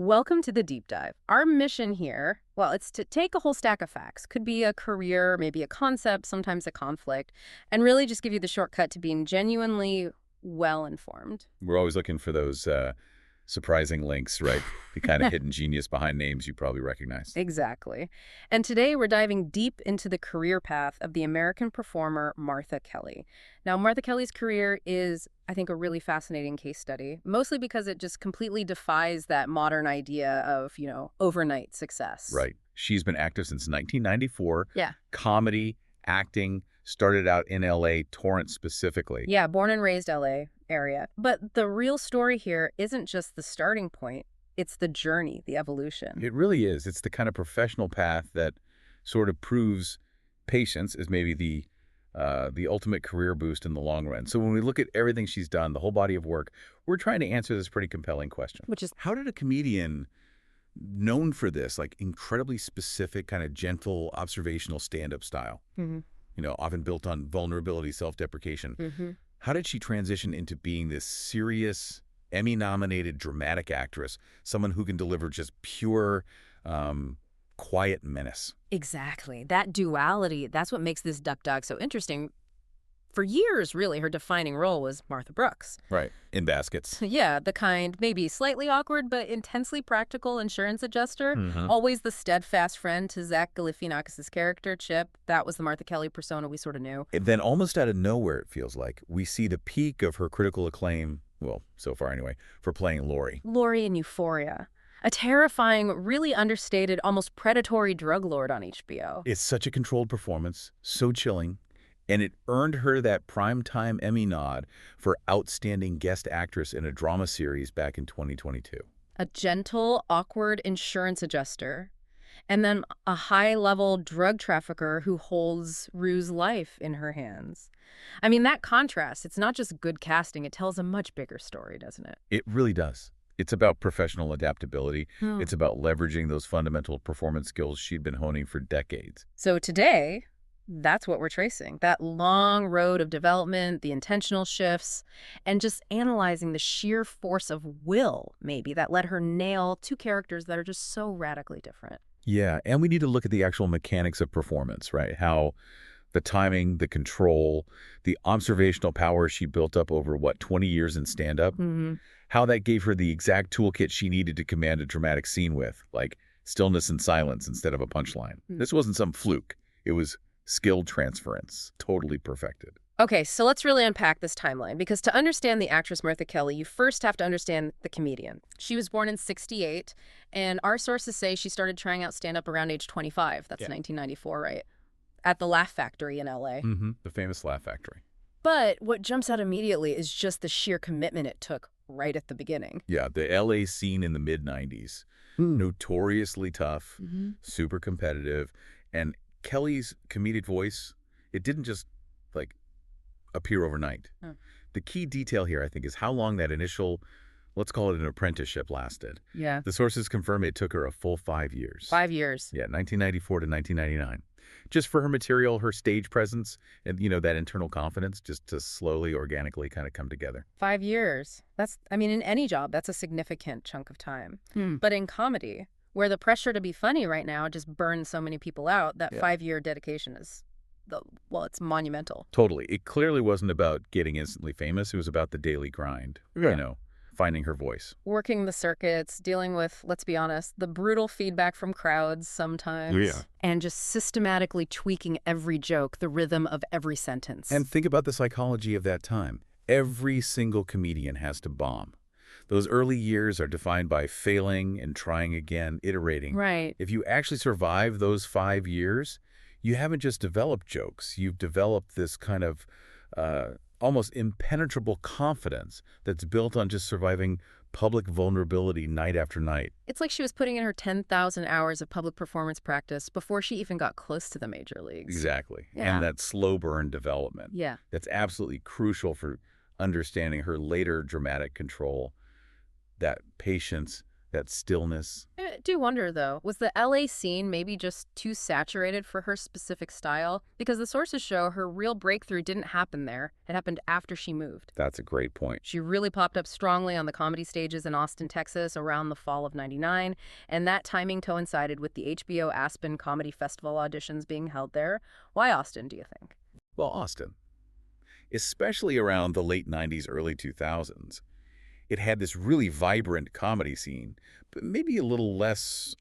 Welcome to the deep dive. Our mission here, well, it's to take a whole stack of facts. Could be a career, maybe a concept, sometimes a conflict, and really just give you the shortcut to being genuinely well-informed. We're always looking for those surprising links, right? The kind of hidden genius behind names you probably recognize. Exactly. And today we're diving deep into the career path of the American performer Martha Kelly. Now, Martha Kelly's career is, I think, a really fascinating case study, mostly because it just completely defies that modern idea of, overnight success. Right. She's been active since 1994. Yeah. Comedy, acting, started out in L.A., Torrance specifically. Yeah, born and raised LA area. But the real story here isn't just the starting point. It's the journey, the evolution. It really is. It's the kind of professional path that sort of proves patience is maybe the ultimate career boost in the long run. So when we look at everything she's done, the whole body of work, we're trying to answer this pretty compelling question. Which is, how did a comedian known for this, like incredibly specific, kind of gentle, observational stand-up style, often built on vulnerability, self-deprecation, how did she transition into being this serious, Emmy-nominated dramatic actress, someone who can deliver just pure, quiet menace? exactly. That duality, that's what makes this duck dog so interesting. For years, really, her defining role was Martha Brooks. Right. In Baskets. Yeah, the kind, maybe slightly awkward, but intensely practical insurance adjuster. Mm-hmm. Always the steadfast friend to Zach Galifianakis' character, Chip. That was the Martha Kelly persona we sort of knew. And then almost out of nowhere, it feels like, we see the peak of her critical acclaim, well, so far anyway, for playing Laurie. Laurie in Euphoria. A terrifying, really understated, almost predatory drug lord on HBO. It's such a controlled performance, so chilling, and it earned her that primetime Emmy nod for Outstanding Guest Actress in a Drama Series back in 2022. A gentle, awkward insurance adjuster. And then a high-level drug trafficker who holds Rue's life in her hands. I mean, that contrast, it's not just good casting, it tells a much bigger story, doesn't it? It really does. It's about professional adaptability. It's about leveraging those fundamental performance skills she'd been honing for decades. So today, that's what we're tracing. That long road of development, the intentional shifts, and just analyzing the sheer force of will, maybe, that let her nail two characters that are just so radically different. Yeah, and we need to look at the actual mechanics of performance, right? How the timing, the control, the observational power she built up over, 20 years in stand-up? How that gave her the exact toolkit she needed to command a dramatic scene with, like stillness and silence instead of a punchline. This wasn't some fluke. It was skilled transference, totally perfected. Okay, so let's really unpack this timeline, because to understand the actress Martha Kelly, you first have to understand the comedian. She was born in '68, and our sources say she started trying out stand-up around age 25. That's 1994, right? At the Laugh Factory in L.A. The famous Laugh Factory. But what jumps out immediately is just the sheer commitment it took right at the beginning. Yeah, the L.A. scene in the mid-'90s, notoriously tough, super competitive, and Kelly's comedic voice, it didn't just, appear overnight. The key detail here, I think, is how long that initial, let's call it an apprenticeship, lasted. Yeah. The sources confirm it took her a full 5 years. 5 years. Yeah, 1994 to 1999. Just for her material, her stage presence, and, that internal confidence, just to slowly, organically kind of come together. 5 years. In any job, that's a significant chunk of time. But in comedy, where the pressure to be funny right now just burns so many people out, that 5-year dedication is, it's monumental. Totally. It clearly wasn't about getting instantly famous. It was about the daily grind, finding her voice. Working the circuits, dealing with, let's be honest, the brutal feedback from crowds sometimes. And just systematically tweaking every joke, the rhythm of every sentence. And think about the psychology of that time. Every single comedian has to bomb. Those early years are defined by failing and trying again, iterating. Right. If you actually survive those 5 years, you haven't just developed jokes. You've developed this kind of almost impenetrable confidence that's built on just surviving public vulnerability night after night. It's like she was putting in her 10,000 hours of public performance practice before she even got close to the major leagues. Exactly. Yeah. And that slow burn development. Yeah. That's absolutely crucial for understanding her later dramatic control, that patience, that stillness. do wonder, though, was the LA scene maybe just too saturated for her specific style? Because the sources show her real breakthrough didn't happen there. It happened after she moved. That's a great point. She really popped up strongly on the comedy stages in Austin, Texas around the fall of '99, and that timing coincided with the HBO Aspen Comedy Festival auditions being held there. Why Austin, do you think? Well, Austin, especially around the late 90s, early 2000s, it had this really vibrant comedy scene, but maybe a little less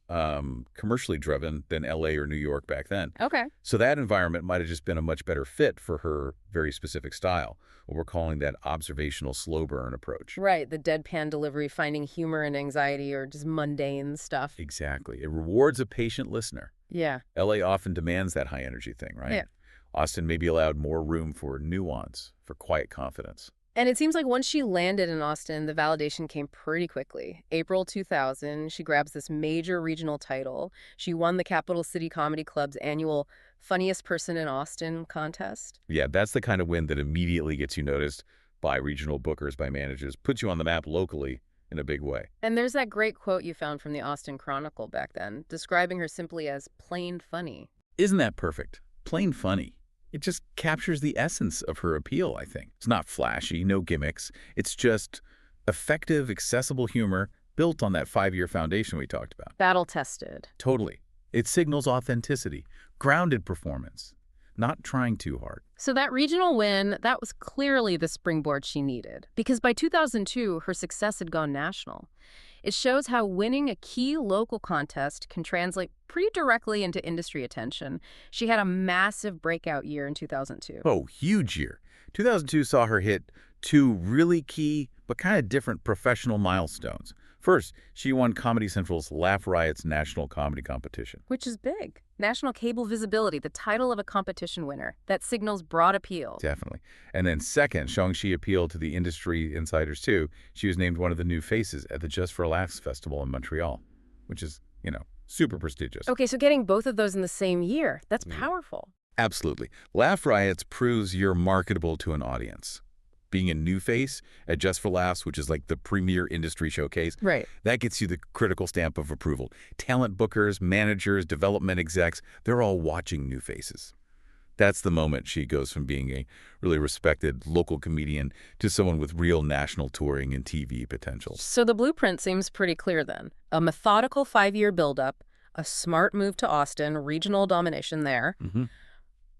commercially driven than LA or New York back then. Okay. So that environment might have just been a much better fit for her very specific style, what we're calling that observational slow burn approach. Right, the deadpan delivery, finding humor and anxiety or just mundane stuff. Exactly. It rewards a patient listener. Yeah. LA often demands that high energy thing, right? Yeah. Austin maybe allowed more room for nuance, for quiet confidence. And it seems like once she landed in Austin, the validation came pretty quickly. April 2000, she grabs this major regional title. She won the Capital City Comedy Club's annual Funniest Person in Austin contest. Yeah, that's the kind of win that immediately gets you noticed by regional bookers, by managers, puts you on the map locally in a big way. And there's that great quote you found from the Austin Chronicle back then, describing her simply as plain funny. Isn't that perfect? Plain funny. It just captures the essence of her appeal, I think. It's not flashy, no gimmicks. It's just effective, accessible humor built on that 5-year foundation we talked about. Battle-tested. Totally. It signals authenticity, grounded performance, not trying too hard. So that regional win, that was clearly the springboard she needed. Because by 2002, her success had gone national. It shows how winning a key local contest can translate pretty directly into industry attention. She had a massive breakout year in 2002. Oh, huge year. 2002 saw her hit 2 really key but kind of different professional milestones. First, she won Comedy Central's Laugh Riot's national comedy competition. Which is big. National cable visibility, the title of a competition winner. That signals broad appeal. Definitely. And then second, showing she appealed to the industry insiders too, she was named one of the new faces at the Just for Laughs Festival in Montreal, which is, super prestigious. Okay, so getting both of those in the same year, that's powerful. Absolutely. Laugh Riots proves you're marketable to an audience. Being a new face at Just for Laughs, which is like the premier industry showcase, Right. that gets you the critical stamp of approval. Talent bookers, managers, development execs, they're all watching new faces. That's the moment she goes from being a really respected local comedian to someone with real national touring and TV potential. So the blueprint seems pretty clear then. A methodical 5-year buildup, a smart move to Austin, regional domination there,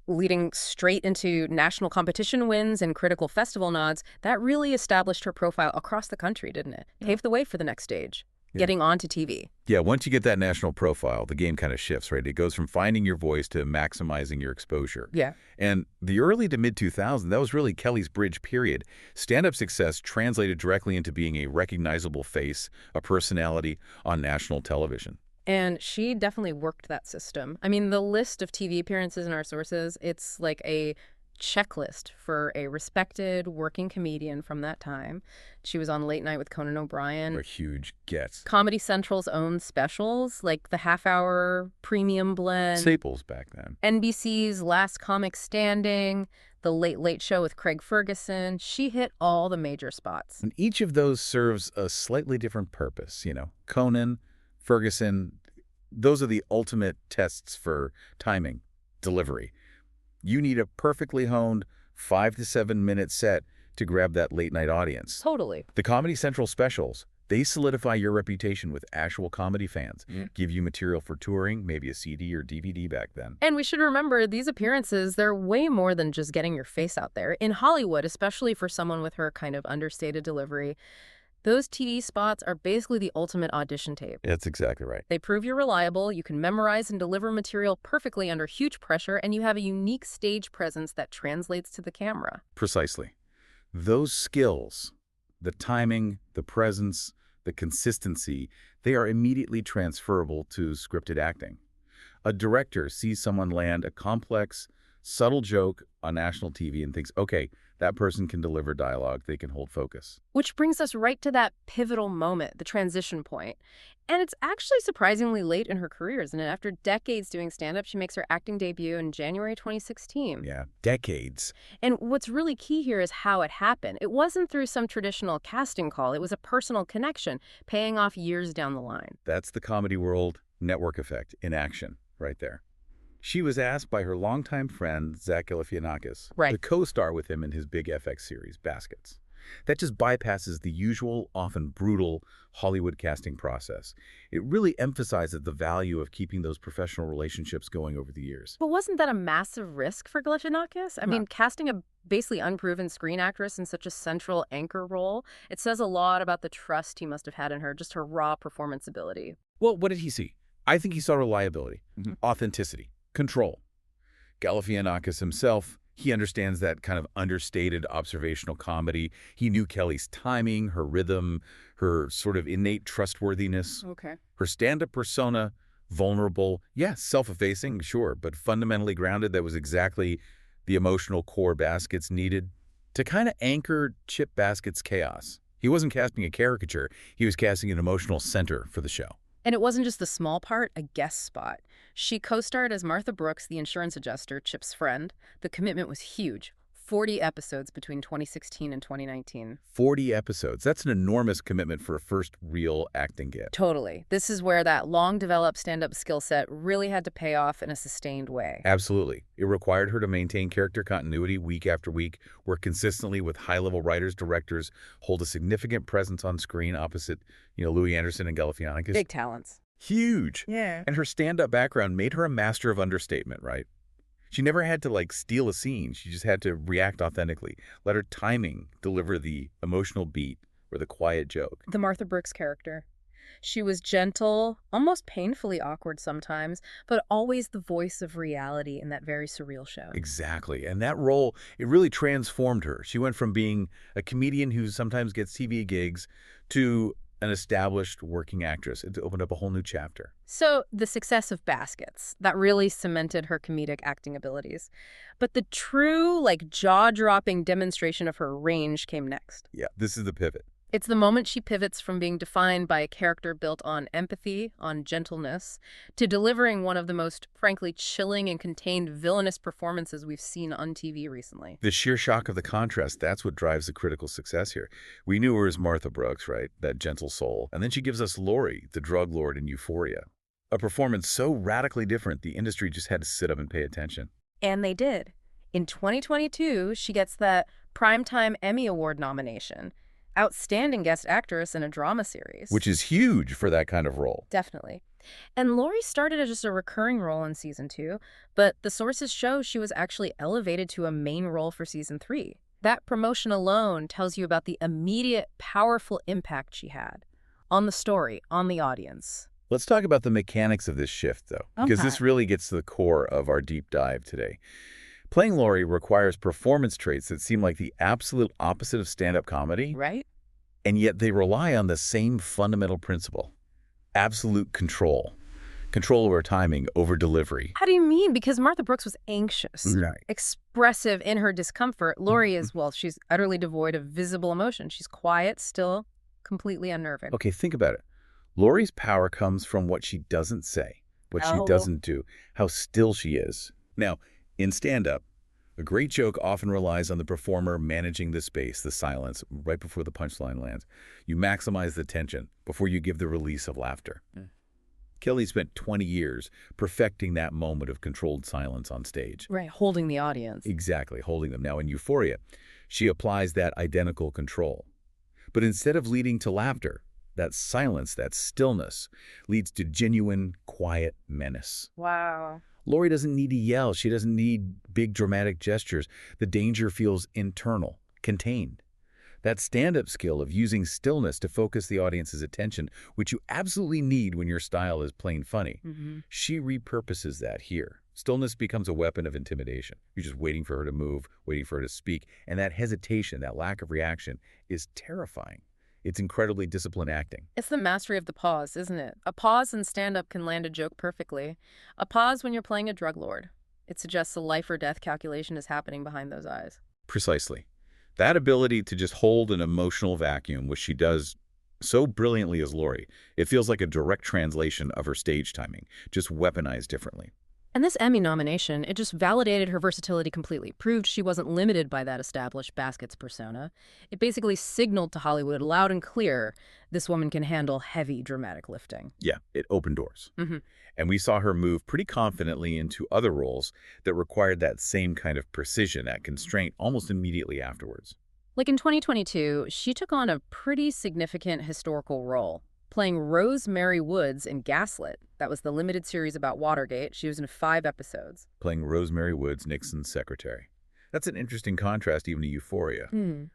leading straight into national competition wins and critical festival nods. That really established her profile across the country, didn't it? Paved the way for the next stage, getting onto TV. Yeah, once you get that national profile, the game kind of shifts, right? It goes from finding your voice to maximizing your exposure. Yeah. And the early to mid-2000s, that was really Kelly's bridge period. Stand-up success translated directly into being a recognizable face, a personality on national television. And she definitely worked that system. I mean, the list of TV appearances in our sources, it's like a checklist for a respected working comedian from that time. She was on Late Night with Conan O'Brien. A huge get. Comedy Central's own specials, like the half-hour premium blend. Staples back then. NBC's Last Comic Standing, The Late Late Show with Craig Ferguson. She hit all the major spots. And each of those serves a slightly different purpose. Conan, Ferguson, those are the ultimate tests for timing, delivery. You need a perfectly honed 5 to 7 minute set to grab that late night audience. Totally. The Comedy Central specials, they solidify your reputation with actual comedy fans, give you material for touring, maybe a CD or DVD back then. And we should remember these appearances, they're way more than just getting your face out there. In Hollywood, especially for someone with her kind of understated delivery, those TV spots are basically the ultimate audition tape. That's exactly right. They prove you're reliable, you can memorize and deliver material perfectly under huge pressure, and you have a unique stage presence that translates to the camera. Precisely. Those skills, the timing, the presence, the consistency, they are immediately transferable to scripted acting. A director sees someone land a complex, subtle joke on national TV and thinks, okay, That person can deliver dialogue. They can hold focus. Which brings us right to that pivotal moment, the transition point. And it's actually surprisingly late in her career, isn't it? After decades doing stand-up, she makes her acting debut in January 2016. Yeah, decades. And what's really key here is how it happened. It wasn't through some traditional casting call. It was a personal connection, paying off years down the line. That's the comedy world network effect in action right there. She was asked by her longtime friend, Zach Galifianakis, Right. to co-star with him in his big FX series, Baskets. That just bypasses the usual, often brutal Hollywood casting process. It really emphasizes the value of keeping those professional relationships going over the years. But wasn't that a massive risk for Galifianakis? I mean, casting a basically unproven screen actress in such a central anchor role, it says a lot about the trust he must have had in her, just her raw performance ability. Well, what did he see? I think he saw reliability, authenticity, control. Galifianakis himself, he understands that kind of understated observational comedy. He knew Kelly's timing, her rhythm, her sort of innate trustworthiness. Okay. Her stand-up persona, vulnerable, yes, self-effacing, sure, but fundamentally grounded. That was exactly the emotional core Baskets needed to kind of anchor Chip Baskett's chaos. He wasn't casting a caricature. He was casting an emotional center for the show. And it wasn't just the small part, a guest spot. She co-starred as Martha Brooks, the insurance adjuster, Chip's friend. The commitment was huge. 40 episodes between 2016 and 2019. 40 episodes. That's an enormous commitment for a first real acting gig. Totally. This is where that long-developed stand-up skill set really had to pay off in a sustained way. Absolutely. It required her to maintain character continuity week after week, work consistently with high-level writers, directors, hold a significant presence on screen opposite, Louis Anderson and Galifianakis. Big talents. Huge. Yeah. And her stand-up background made her a master of understatement, right? She never had to, steal a scene. She just had to react authentically. Let her timing deliver the emotional beat or the quiet joke. The Martha Brooks character. She was gentle, almost painfully awkward sometimes, but always the voice of reality in that very surreal show. Exactly. And that role, it really transformed her. She went from being a comedian who sometimes gets TV gigs to an established working actress. It opened up a whole new chapter. So the success of Baskets, that really cemented her comedic acting abilities. But the true, jaw-dropping demonstration of her range came next. Yeah, this is the pivot. It's the moment she pivots from being defined by a character built on empathy, on gentleness, to delivering one of the most, frankly, chilling and contained villainous performances we've seen on TV recently. The sheer shock of the contrast, that's what drives the critical success here. We knew her as Martha Brooks, right? That gentle soul. And then she gives us Laurie, the drug lord in Euphoria. A performance so radically different, the industry just had to sit up and pay attention. And they did. In 2022, she gets that Primetime Emmy Award nomination. Outstanding guest actress in a drama series. Which is huge for that kind of role. Definitely. And Laurie started as just a recurring role in season 2, but the sources show she was actually elevated to a main role for season 3. That promotion alone tells you about the immediate, powerful impact she had on the story, on the audience. Let's talk about the mechanics of this shift, though, because this really gets to the core of our deep dive today. Playing Laurie requires performance traits that seem like the absolute opposite of stand-up comedy. Right? And yet they rely on the same fundamental principle. Absolute control. Control over timing, over delivery. How do you mean? Because Martha Brooks was anxious, Right. expressive in her discomfort. Laurie is, she's utterly devoid of visible emotion. She's quiet, still, completely unnerving. Okay, think about it. Laurie's power comes from what she doesn't say, what she doesn't do, how still she is. Now, in stand-up, a great joke often relies on the performer managing the space, the silence, right before the punchline lands. You maximize the tension before you give the release of laughter. Kelly spent 20 years perfecting that moment of controlled silence on stage. Right, holding the audience. Exactly, holding them. Now, in Euphoria, she applies that identical control. But instead of leading to laughter, that silence, that stillness, leads to genuine, quiet menace. Wow. Laurie doesn't need to yell. She doesn't need big dramatic gestures. The danger feels internal, contained. That stand-up skill of using stillness to focus the audience's attention, which you absolutely need when your style is plain funny, she repurposes that here. Stillness becomes a weapon of intimidation. You're just waiting for her to move, waiting for her to speak, and that hesitation, that lack of reaction, is terrifying. It's incredibly disciplined acting. It's the mastery of the pause, isn't it? A pause in stand-up can land a joke perfectly. A pause when you're playing a drug lord. It suggests a life or death calculation is happening behind those eyes. Precisely. That ability to just hold an emotional vacuum, which she does so brilliantly as Laurie, it feels like a direct translation of her stage timing, just weaponized differently. And this Emmy nomination, it just validated her versatility completely, proved she wasn't limited by that established baskets persona. It basically signaled to Hollywood loud and clear, this woman can handle heavy dramatic lifting. Yeah, it opened doors. Mm-hmm. And we saw her move pretty confidently into other roles that required that same kind of precision, that constraint, almost immediately afterwards. Like in 2022, she took on a pretty significant historical role, playing Rosemary Woods in Gaslit. That was the limited series about Watergate. She was in 5 episodes. Playing Rosemary Woods, Nixon's secretary. That's an interesting contrast even to Euphoria.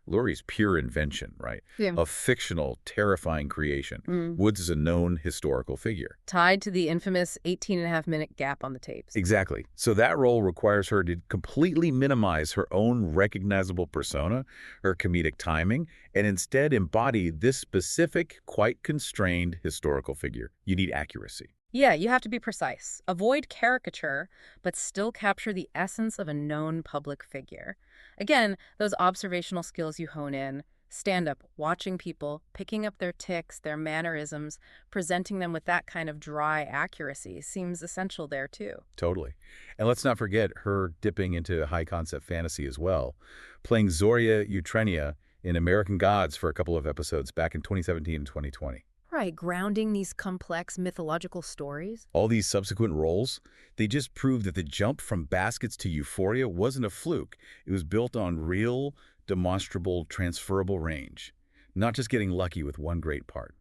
Laurie's pure invention, right? Yeah. A fictional, terrifying creation. Woods is a known historical figure. Tied to the infamous 18-and-a-half-minute gap on the tapes. Exactly. So that role requires her to completely minimize her own recognizable persona, her comedic timing, and instead embody this specific, quite constrained historical figure. You need accuracy. Yeah, you have to be precise. Avoid caricature, but still capture the essence of a known public figure. Again, those observational skills you hone in, stand up, watching people, picking up their tics, their mannerisms, presenting them with that kind of dry accuracy seems essential there too. Totally. And let's not forget her dipping into high-concept fantasy as well, playing Zoria Utrenia in American Gods for a couple of episodes back in 2017 and 2020. Right, grounding these complex mythological stories. All these subsequent roles, they just proved that the jump from Baskets to Euphoria wasn't a fluke. It was built on real, demonstrable, transferable range, not just getting lucky with one great part.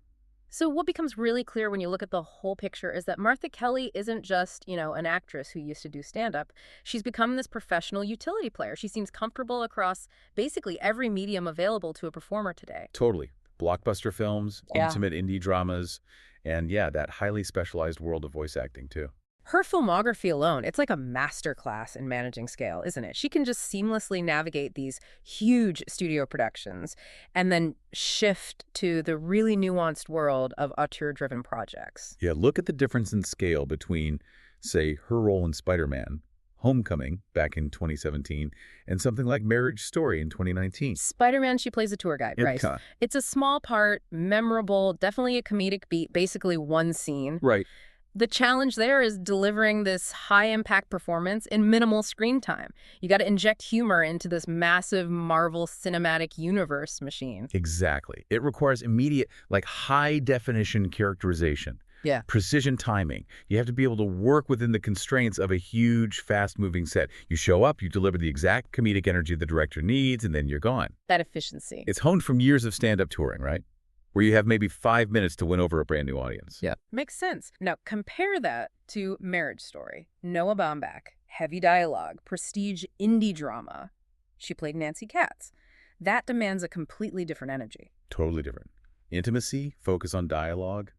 So what becomes really clear when you look at the whole picture is that Martha Kelly isn't just, an actress who used to do stand-up. She's become this professional utility player. She seems comfortable across basically every medium available to a performer today. Totally. Blockbuster films, Yeah. intimate indie dramas, and yeah, that highly specialized world of voice acting too. Her filmography alone, it's like a masterclass in managing scale, isn't it? She can just seamlessly navigate these huge studio productions and then shift to the really nuanced world of auteur-driven projects. Yeah, look at the difference in scale between, say, her role in Spider-Man, Homecoming back in 2017, and something like Marriage Story in 2019. Spider-Man, she plays a tour guide, right? It's a small part, memorable, definitely a comedic beat, basically one scene. Right. The challenge there is delivering this high-impact performance in minimal screen time. You got to inject humor into this massive Marvel Cinematic Universe machine. Exactly. It requires immediate, like high-definition characterization. Yeah. Precision timing. You have to be able to work within the constraints of a huge, fast-moving set. You show up, you deliver the exact comedic energy the director needs, and then you're gone. That efficiency. It's honed from years of stand-up touring, right? Where you have maybe 5 minutes to win over a brand new audience. Yeah. Makes sense. Now, compare that to Marriage Story. Noah Baumbach, heavy dialogue, prestige indie drama. She played Nancy Katz. That demands a completely different energy. Totally different. Intimacy, focus on dialogue,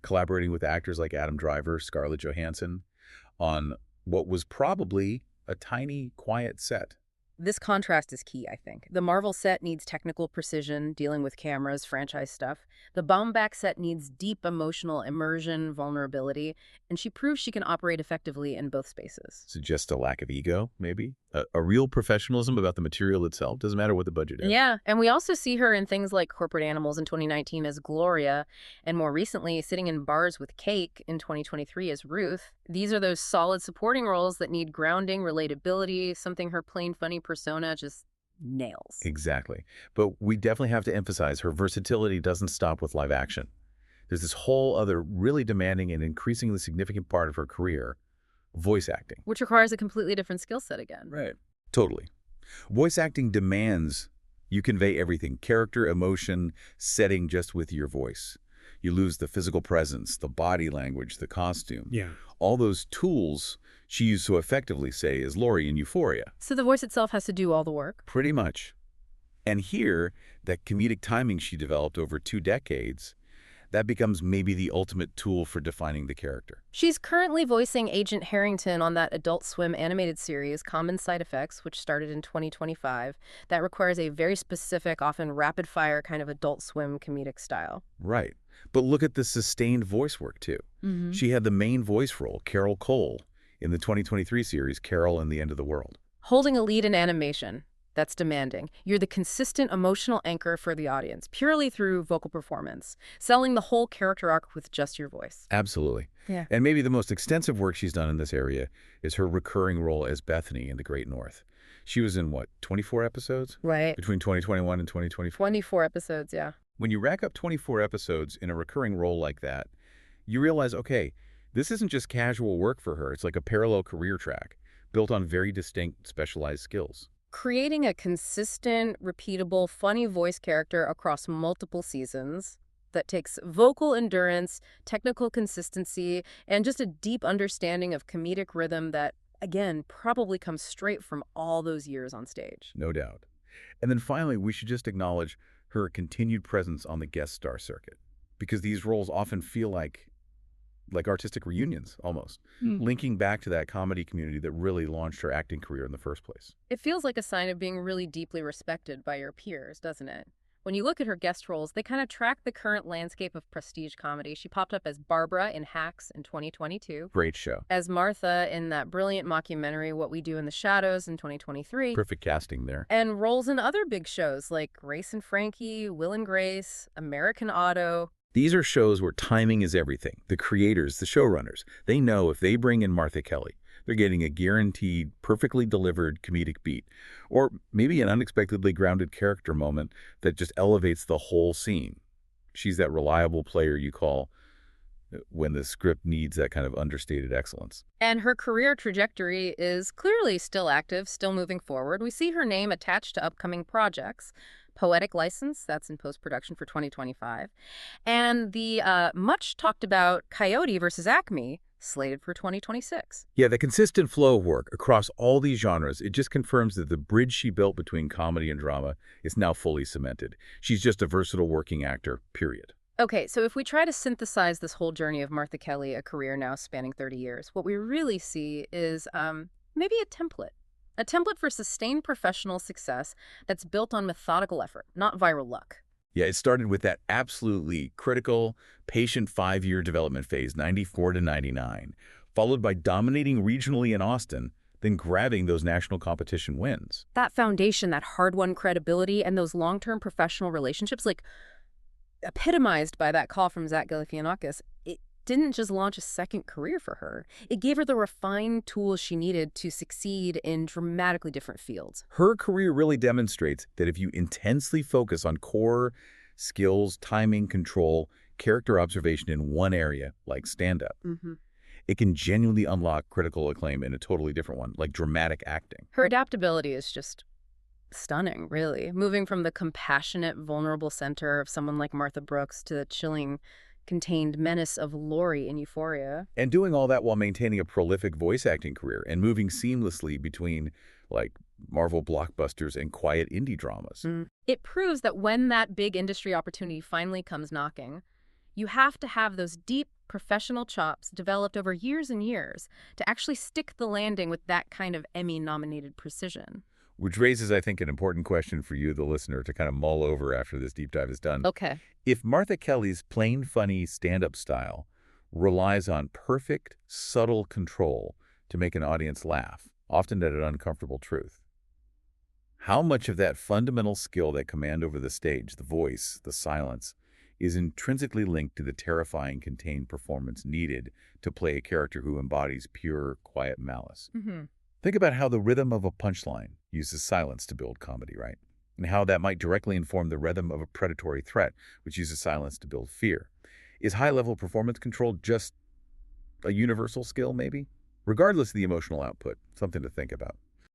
collaborating with actors like Adam Driver, Scarlett Johansson, on what was probably a tiny, quiet set. This contrast is key, I think. The Marvel set needs technical precision, dealing with cameras, franchise stuff. The Baumbach set needs deep emotional immersion, vulnerability, and she proves she can operate effectively in both spaces. Suggests a lack of ego, maybe? A real professionalism about the material itself. Doesn't matter what the budget is. Yeah, and we also see her in things like Corporate Animals in 2019 as Gloria, and more recently, Sitting in Bars with Cake in 2023 as Ruth. These are those solid supporting roles that need grounding, relatability, something her plain funny persona just nails. Exactly. But we definitely have to emphasize her versatility doesn't stop with live action. There's this whole other really demanding and increasingly significant part of her career, voice acting. Which requires a completely different skill set again. Right. Totally. Voice acting demands you convey everything, character, emotion, setting just with your voice. You lose the physical presence, the body language, the costume. Yeah. All those tools she used so effectively, say, as Laurie in Euphoria. So the voice itself has to do all the work? Pretty much. And here, that comedic timing she developed over 2 decades, that becomes maybe the ultimate tool for defining the character. She's currently voicing Agent Harrington on that Adult Swim animated series, Common Side Effects, which started in 2025. That requires a very specific, often rapid-fire kind of Adult Swim comedic style. Right. But look at the sustained voice work, too. She had the main voice role, Carol Cole, in the 2023 series, Carol and the End of the World. Holding a lead in animation. That's demanding. You're the consistent emotional anchor for the audience, purely through vocal performance, selling the whole character arc with just your voice. Absolutely. Yeah. And maybe the most extensive work she's done in this area is her recurring role as Bethany in The Great North. She was in, what, 24 episodes? Right. Between 2021 and 2024. 24 episodes, yeah. When you rack up 24 episodes in a recurring role like that, you realize, okay, this isn't just casual work for her. It's like a parallel career track built on very distinct, specialized skills. Creating a consistent, repeatable, funny voice character across multiple seasons that takes vocal endurance, technical consistency, and just a deep understanding of comedic rhythm that, again, probably comes straight from all those years on stage. No doubt. And then finally, we should just acknowledge her continued presence on the guest star circuit, because these roles often feel like artistic reunions, almost, linking back to that comedy community that really launched her acting career in the first place. It feels like a sign of being really deeply respected by your peers, doesn't it? When you look at her guest roles, they kind of track the current landscape of prestige comedy. She popped up as Barbara in Hacks in 2022. Great show. As Martha in that brilliant mockumentary What We Do in the Shadows in 2023. Perfect casting there. And roles in other big shows like Grace and Frankie, Will and Grace, American Auto. These are shows where timing is everything. The creators, the showrunners, they know if they bring in Martha Kelly, they're getting a guaranteed, perfectly delivered comedic beat, or maybe an unexpectedly grounded character moment that just elevates the whole scene. She's that reliable player you call when the script needs that kind of understated excellence. And her career trajectory is clearly still active, still moving forward. We see her name attached to upcoming projects. Poetic License, that's in post-production for 2025. And the much-talked-about Coyote versus Acme, slated for 2026. Yeah, the consistent flow of work across all these genres, it just confirms that the bridge she built between comedy and drama is now fully cemented. She's just a versatile working actor, period. Okay, so if we try to synthesize this whole journey of Martha Kelly, a career now spanning 30 years, what we really see is maybe a template. A template for sustained professional success that's built on methodical effort, not viral luck. Yeah, it started with that absolutely critical, patient 5-year development phase, 94 to 99, followed by dominating regionally in Austin, then grabbing those national competition wins. That foundation, that hard-won credibility, and those long-term professional relationships, like epitomized by that call from Zach Galifianakis, it didn't just launch a second career for her. It gave her the refined tools she needed to succeed in dramatically different fields. Her career really demonstrates that if you intensely focus on core skills, timing, control, character observation in one area, like stand-up, it can genuinely unlock critical acclaim in a totally different one, like dramatic acting. Her adaptability is just stunning, really. Moving from the compassionate, vulnerable center of someone like Martha Brooks to the chilling, contained menace of Laurie in Euphoria. And doing all that while maintaining a prolific voice acting career and moving seamlessly between, like, Marvel blockbusters and quiet indie dramas. It proves that when that big industry opportunity finally comes knocking, you have to have those deep professional chops developed over years and years to actually stick the landing with that kind of Emmy-nominated precision. Which raises, I think, an important question for you, the listener, to kind of mull over after this deep dive is done. Okay. If Martha Kelly's plain funny stand-up style relies on perfect, subtle control to make an audience laugh, often at an uncomfortable truth, how much of that fundamental skill, that command over the stage, the voice, the silence, is intrinsically linked to the terrifying, contained performance needed to play a character who embodies pure, quiet malice? Think about how the rhythm of a punchline uses silence to build comedy, right? And how that might directly inform the rhythm of a predatory threat, which uses silence to build fear. Is high-level performance control just a universal skill, maybe? Regardless of the emotional output, something to think about.